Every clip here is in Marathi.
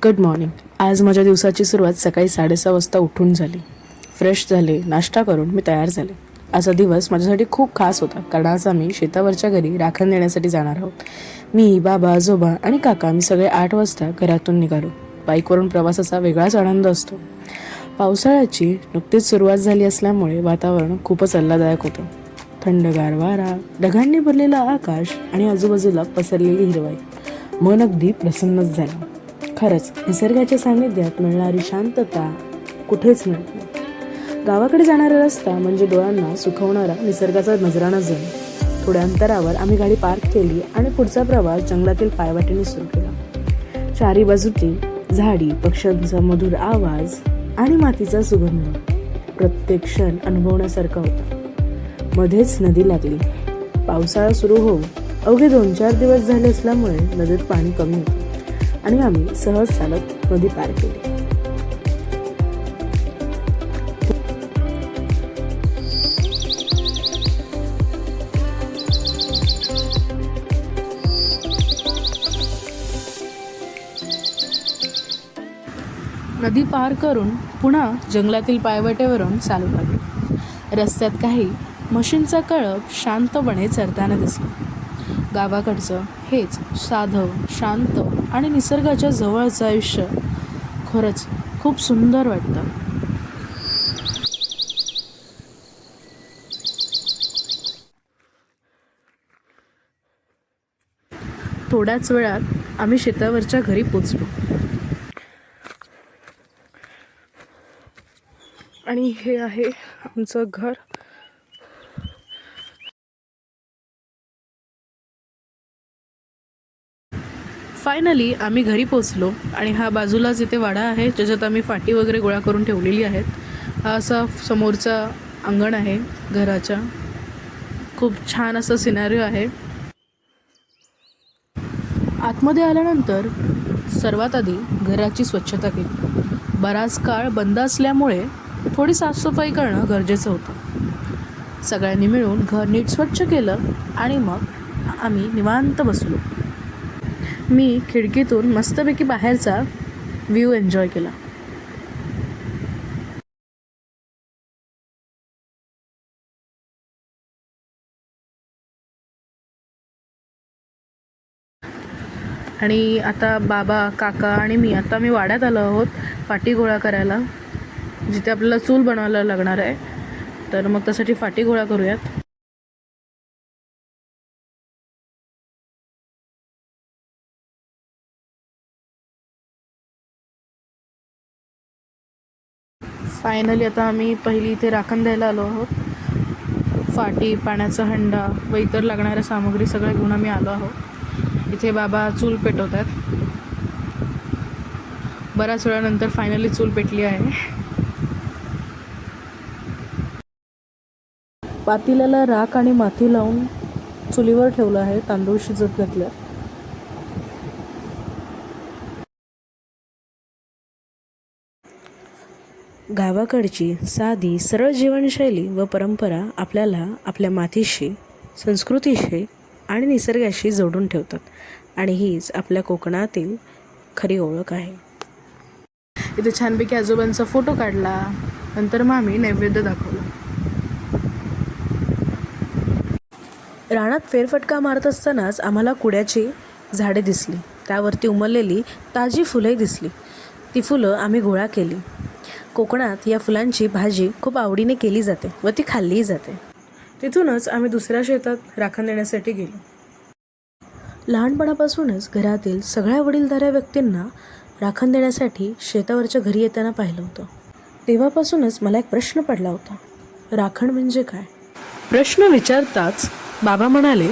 Good morning. आज माझ्या दिवसाची सुरुवात सकाळी 6:30 वाजता उठून झाली. फ्रेश झाले, नाश्ता करून मी तयार झाले. आजचा दिवस माझ्यासाठी खूप खास होता, कारण आज आम्ही शेतावरच्या घरी राखण देण्यासाठी जाणार आहोत. मी, बाबा, आजोबा आणि काका आम्ही सगळे 8 वाजता घरातून निघालो. बाईकवरून प्रवासाचा वेगळाच आनंद असतो. पावसाळ्याची नुकतीच सुरुवात झाली असल्यामुळे वातावरण खूपच आल्हाददायक होतं. थंडगार वारा, ढगांनी भरलेला आकाश आणि आजूबाजूला पसरलेली हिरवाई मन अगदी प्रसन्नच झालं. खरंच निसर्गाच्या सानिध्यात मिळणारी शांतता कुठेच मिळत नाही. गावाकडे जाणारा रस्ता म्हणजे डोळ्यांना सुखवणारा निसर्गाचा नजराणा जण. थोड्या अंतरावर आम्ही गाडी पार्क केली आणि पुढचा प्रवास जंगलातील पायवाटेने सुरू केला. चारी बाजूची झाडी, पक्ष्यांचा मधुर आवाज आणि मातीचा सुगंध प्रत्येक क्षण अनुभवण्यासारखा होता. मध्येच नदी लागली. पावसाळा सुरू होऊन अवघे 2-4 दिवस झाले असल्यामुळे नदीत पाणी कमी होते आणि आम्ही सहज चालत नदी पार केली. नदी पार करून पुन्हा जंगलातील पायवाटेवरून चालू लागलो. रस्त्यात काही म्हशींचा कळप शांतपणे चरताना दिसला. गावाकडचं हेच साधं, शांत आणि निसर्गाच्या जवळचं आयुष्य खरंच खूप सुंदर वाटतं. थोड्याच वेळात आम्ही शेतावरच्या घरी पोचलो आणि हे आहे आमचं घर. फायनली आम्ही घरी पोचलो आणि हा बाजूलाच इथे वाडा आहे, ज्याच्यात आम्ही फाटी वगैरे गोळा करून ठेवलेली आहेत. हा असा समोरचा अंगण आहे घराच्या. खूप छान असं सिनारिओ आहे. आतमध्ये आल्यानंतर सर्वात आधी घराची स्वच्छता केली. बराच काळ बंद असल्यामुळे थोडी साफसफाई करणं गरजेचं होतं. सगळ्यांनी मिळून घर नीट स्वच्छ केलं आणि मग आम्ही निवांत बसलो. मी खिडकीतून मस्तपैकी बाहेरचा व्ह्यू एन्जॉय केला. आणि आता बाबा, काका आणि मी वाड्यात आलो आहोत फाटी गोळा करायला, जिथे आपल्याला चूल बनवायला लागणार आहे. तर मग त्यासाठी फाटी गोळा करूयात. फायनली आता आम्ही पहिली इथे राखण द्यायला आलो आहोत. फाटी, पाण्याचा हंडा व इतर लागणाऱ्या सामग्री सगळ्या घेऊन आम्ही आलो आहोत. इथे बाबा चूल पेटवतात. बऱ्याच वेळानंतर फायनली चूल पेटली आहे. पातेल्याला राख आणि माती लावून चुलीवर ठेवलं आहे. तांदूळ शिजत घातलं. गावाकडची साधी सरळ जीवनशैली व परंपरा आपल्याला आपल्या मातीशी, संस्कृतीशी आणि निसर्गाशी जोडून ठेवतात. आणि हीच आपल्या कोकणातील खरी ओळख आहे. इथे छानपैकी आजोबांचा फोटो काढला. नंतर मग आम्ही नैवेद्य दाखवला. रानात फेरफटका मारत असतानाच आम्हाला कुड्याची झाडे दिसली. त्यावरती उमललेली ताजी फुले दिसली. ती फुलं आम्ही गोळा केली. कोकणात या फुलांची भाजी खूप आवडीने केली जाते व ती खाल्लीही जाते. तिथूनच आम्ही दुसऱ्या शेतात राखण देण्यासाठी गेलो. लहानपणापासूनच घरातील सगळ्या वडीलधाऱ्या व्यक्तींना राखण देण्यासाठी शेतावरच्या घरी येताना पाहिलं होतं. तेव्हापासूनच मला एक प्रश्न पडला होता, राखण म्हणजे काय? प्रश्न विचारताच बाबा म्हणाले,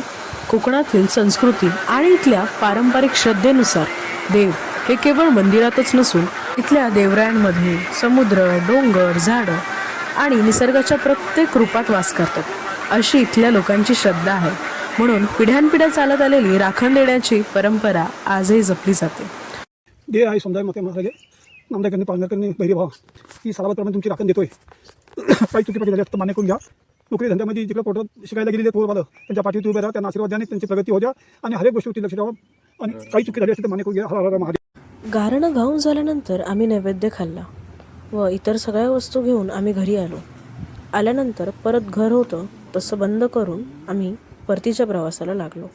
कोकणातील संस्कृती आणि इथल्या पारंपरिक श्रद्धेनुसार देव हे केवळ मंदिरातच नसून इथल्या देवरायांमध्ये समुद्र, डोंगर, झाडं आणि निसर्गाच्या प्रत्येक रूपात वास करतात, अशी इथल्या लोकांची श्रद्धा आहे. म्हणून पिढ्यानपिढ्या चालत आलेली राखण देण्याची परंपरा आजही जपली जाते. जे आहे समुदाय मते महाराजे नामदायकांनी पालनाकरणी बहिरेभाव की सरावाप्रमाणे तुमची राखण देतोय. काही चुकीपाठी झाली असतं मान्य करून घ्या. नोकरी धंद्यामध्ये जिकडे पोटात शिकायला गेलेले पोरबाळं त्यांच्या पाठीवर उभे राहा, त्यांना आशीर्वाद द्या आणि त्यांची प्रगती हो द्या आणि हर एक गोष्टीवरती लक्ष द्यावं. आणि काही चुकी झाली असते तर मान्य करून घ्या. हर हर महादेव. गारणं गाऊन झाल्यानंतर आम्ही नैवेद्य खाल्ला व इतर सगळ्या वस्तू घेऊन आम्ही घरी आल्यानंतर परत घर होतं तसं बंद करून आम्ही परतीच्या प्रवासाला लागलो.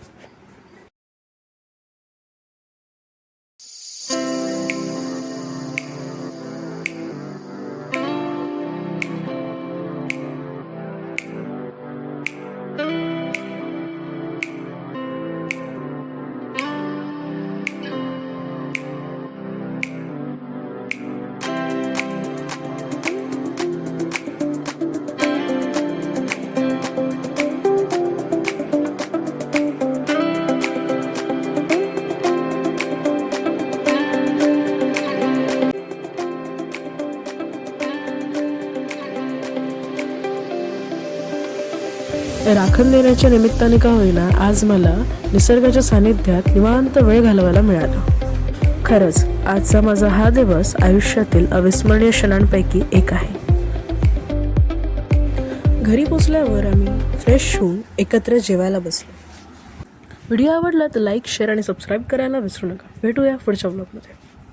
राखण देण्याच्या निमित्ताने का होईना आज मला निसर्गाच्या सानिध्यात निवांत वेळ घालवायला मिळाला. खरंच आजचा माझा हा दिवस आयुष्यातील अविस्मरणीय क्षणांपैकी एक आहे. घरी पोचल्यावर आम्ही फ्रेश होऊन एकत्र जेवायला बसलो. व्हिडिओ आवडला तर लाईक, शेअर आणि सबस्क्राईब करायला विसरू नका. भेटूया पुढच्या ब्लॉगमध्ये.